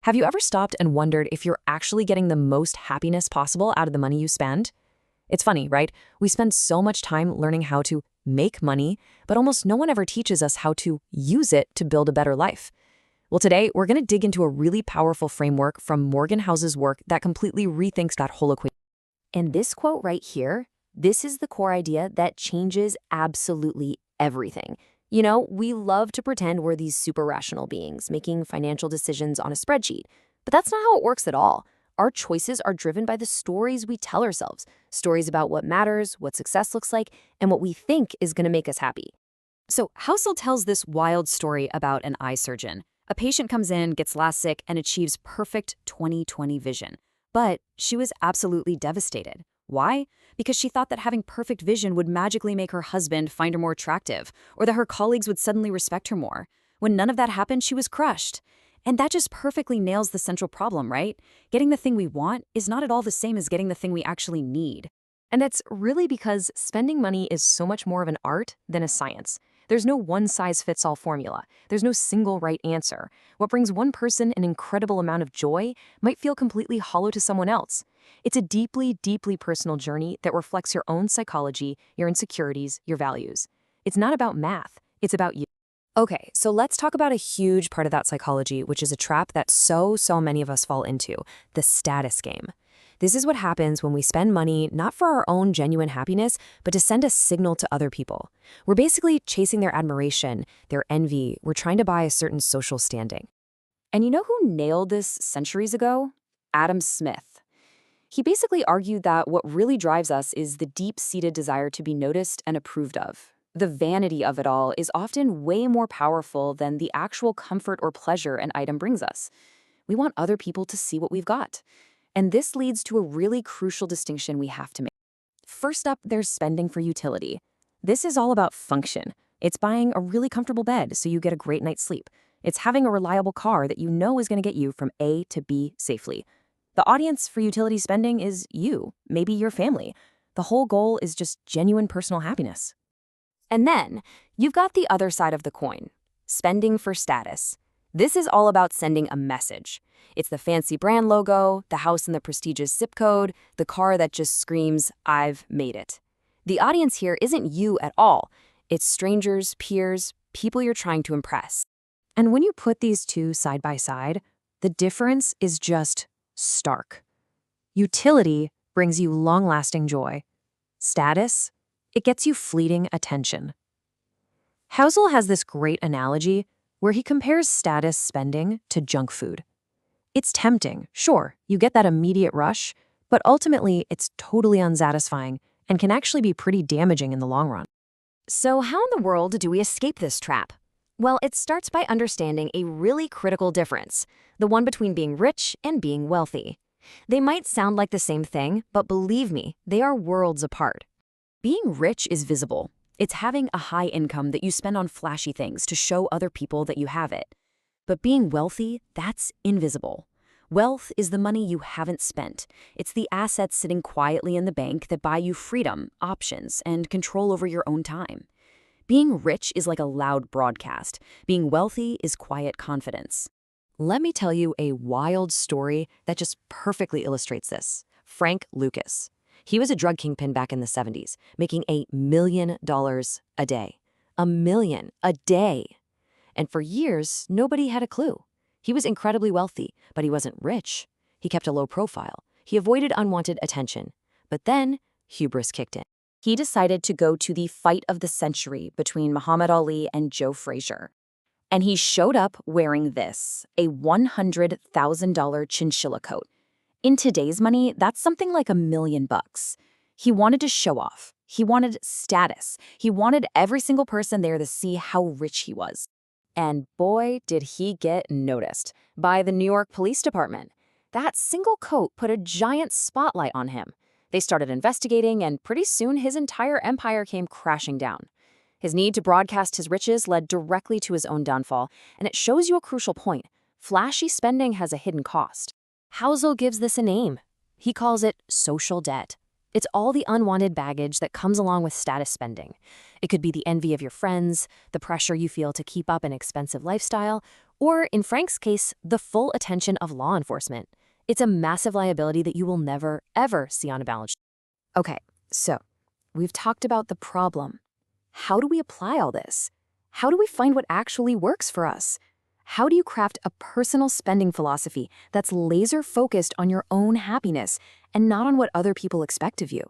Have you ever stopped and wondered if you're actually getting the most happiness possible out of the money you spend? It's funny, right? We spend so much time learning how to make money, but almost no one ever teaches us how to use it to build a better life. Well, today we're going to dig into a really powerful framework from Morgan House's work that completely rethinks that whole equation. And this quote right here, this is the core idea that changes absolutely everything. You know, we love to pretend we're these super rational beings making financial decisions on a spreadsheet, but that's not how it works at all. Our choices are driven by the stories we tell ourselves, stories about what matters, what success looks like, and what we think is going to make us happy. So Housel tells this wild story about an eye surgeon. A patient comes in, gets LASIK, and achieves perfect 20/20 vision. But she was absolutely devastated. Why? Because she thought that having perfect vision would magically make her husband find her more attractive, or that her colleagues would suddenly respect her more. When none of that happened, she was crushed. And that just perfectly nails the central problem, right? Getting the thing we want is not at all the same as getting the thing we actually need. And that's really because spending money is so much more of an art than a science. There's no one-size-fits-all formula. There's no single right answer. What brings one person an incredible amount of joy might feel completely hollow to someone else. It's a deeply, deeply personal journey that reflects your own psychology, your insecurities, your values. It's not about math. It's about you. Okay, so let's talk about a huge part of that psychology, which is a trap that so many of us fall into, the status game. This is what happens when we spend money not for our own genuine happiness, but to send a signal to other people. We're basically chasing their admiration, their envy. We're trying to buy a certain social standing. And you know who nailed this centuries ago? Adam Smith. He basically argued that what really drives us is the deep-seated desire to be noticed and approved of. The vanity of it all is often way more powerful than the actual comfort or pleasure an item brings us. We want other people to see what we've got. And this leads to a really crucial distinction we have to make. First up, there's spending for utility. This is all about function. It's buying a really comfortable bed so you get a great night's sleep. It's having a reliable car that you know is going to get you from A to B safely. The audience for utility spending is you, maybe your family. The whole goal is just genuine personal happiness. And then, you've got the other side of the coin, spending for status. This is all about sending a message. It's the fancy brand logo, the house in the prestigious zip code, the car that just screams, "I've made it." The audience here isn't you at all. It's strangers, peers, people you're trying to impress. And when you put these two side by side, the difference is just stark. Utility brings you long-lasting joy. Status, it gets you fleeting attention. Housel has this great analogy where he compares status spending to junk food. It's tempting, sure, you get that immediate rush, but ultimately it's totally unsatisfying and can actually be pretty damaging in the long run. So how in the world do we escape this trap? Well, it starts by understanding a really critical difference, the one between being rich and being wealthy. They might sound like the same thing, but believe me, they are worlds apart. Being rich is visible. It's having a high income that you spend on flashy things to show other people that you have it. But being wealthy, that's invisible. Wealth is the money you haven't spent. It's the assets sitting quietly in the bank that buy you freedom, options, and control over your own time. Being rich is like a loud broadcast. Being wealthy is quiet confidence. Let me tell you a wild story that just perfectly illustrates this. Frank Lucas. He was a drug kingpin back in the 70s, making $1 million a day. $1 million a day. And for years, nobody had a clue. He was incredibly wealthy, but he wasn't rich. He kept a low profile. He avoided unwanted attention. But then, hubris kicked in. He decided to go to the fight of the century between Muhammad Ali and Joe Frazier. And he showed up wearing this, a $100,000 chinchilla coat. In today's money, that's something like $1 million. He wanted to show off. He wanted status. He wanted every single person there to see how rich he was. And boy, did he get noticed by the New York Police Department. That single coat put a giant spotlight on him. They started investigating, and pretty soon his entire empire came crashing down. His need to broadcast his riches led directly to his own downfall, and it shows you a crucial point. Flashy spending has a hidden cost. Housel gives this a name. He calls it social debt. It's all the unwanted baggage that comes along with status spending. It could be the envy of your friends, the pressure you feel to keep up an expensive lifestyle, Or, in Frank's case, the full attention of law enforcement. It's a massive liability that you will never, ever see on a balance sheet. Okay, so we've talked about the problem. How do we apply all this? How do we find what actually works for us? How do you craft a personal spending philosophy that's laser-focused on your own happiness and not on what other people expect of you?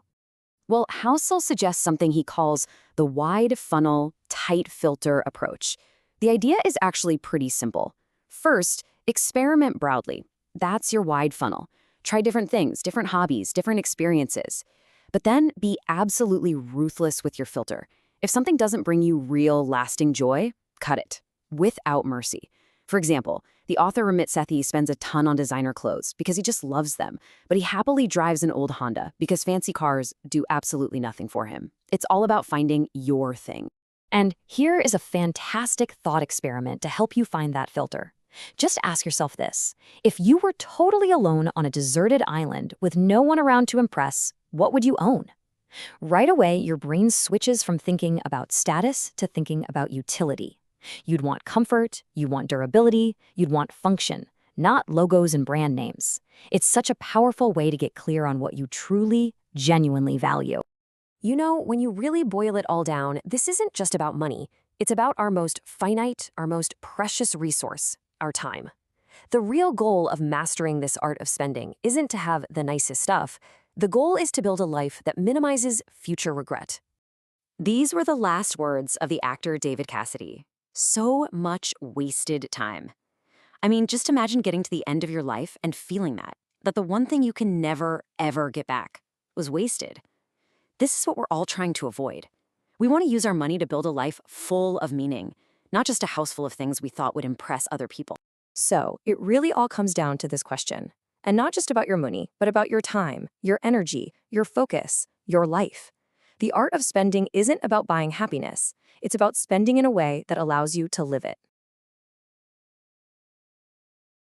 Well, Housel suggests something he calls the wide funnel, tight filter approach. The idea is actually pretty simple. First, experiment broadly. That's your wide funnel. Try different things, different hobbies, different experiences. But then be absolutely ruthless with your filter. If something doesn't bring you real, lasting joy, cut it, without mercy. For example, the author Ramit Sethi spends a ton on designer clothes because he just loves them, but he happily drives an old Honda because fancy cars do absolutely nothing for him. It's all about finding your thing. And here is a fantastic thought experiment to help you find that filter. Just ask yourself this. If you were totally alone on a deserted island with no one around to impress, what would you own? Right away, your brain switches from thinking about status to thinking about utility. You'd want comfort, you'd want durability, you'd want function, not logos and brand names. It's such a powerful way to get clear on what you truly, genuinely value. You know, when you really boil it all down, this isn't just about money. It's about our most finite, our most precious resource, our time. The real goal of mastering this art of spending isn't to have the nicest stuff. The goal is to build a life that minimizes future regret. These were the last words of the actor David Cassidy. So much wasted time. I mean, just imagine getting to the end of your life and feeling that the one thing you can never, ever get back was wasted. This is what we're all trying to avoid. We want to use our money to build a life full of meaning, not just a house full of things we thought would impress other people. So it really all comes down to this question. And not just about your money, but about your time, your energy, your focus, your life. The art of spending isn't about buying happiness. It's about spending in a way that allows you to live it.